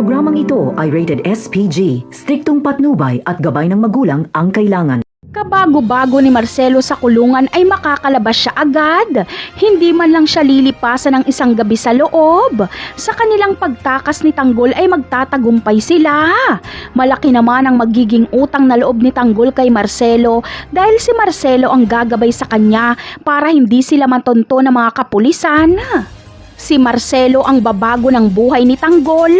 Programang ito ay rated SPG, striktong patnubay at gabay ng magulang ang kailangan. Kabago-bago ni Marcelo sa kulungan ay makakalabas siya agad. Hindi man lang siya lilipasan ng isang gabi sa loob. Sa kanilang pagtakas ni Tanggol ay magtatagumpay sila. Malaki naman ang magiging utang na loob ni Tanggol kay Marcelo dahil si Marcelo ang gagabay sa kanya para hindi sila matonto ng mga kapulisan. Si Marcelo ang babago ng buhay ni Tanggol.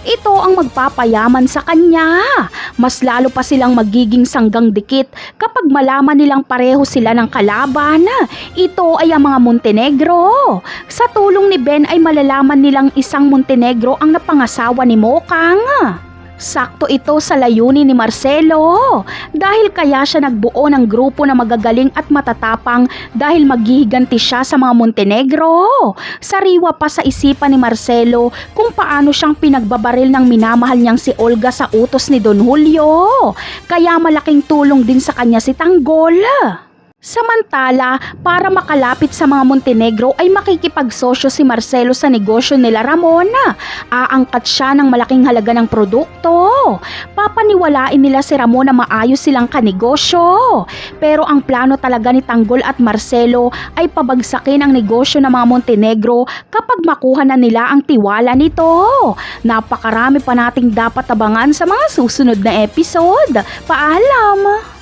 Ito ang magpapayaman sa kanya. Mas lalo pa silang magiging sanggang dikit kapag malaman nilang pareho sila ng kalaban. Ito ay ang mga Montenegro. Sa tulong ni Ben ay malalaman nilang isang Montenegro ang napangasawa ni Mokang. Sakto ito sa layunin ni Marcelo. Dahil kaya siya nagbuo ng grupo na magagaling at matatapang dahil maghihiganti siya sa mga Montenegro. Sariwa pa sa isipan ni Marcelo kung paano siyang pinagbabaril ng minamahal niyang si Olga sa utos ni Don Julio. Kaya malaking tulong din sa kanya si Tanggol. Samantala, para makalapit sa mga Montenegro ay makikipagsosyo si Marcelo sa negosyo nila Ramon. Aangkat siya ng malaking halaga ng produkto. Papaniwalain nila si Ramon na maayos silang kanegosyo. Pero ang plano talaga ni Tanggol at Marcelo ay pabagsakin ang negosyo ng mga Montenegro kapag makuha na nila ang tiwala nito. Napakarami pa nating dapat abangan sa mga susunod na episode. Paalam!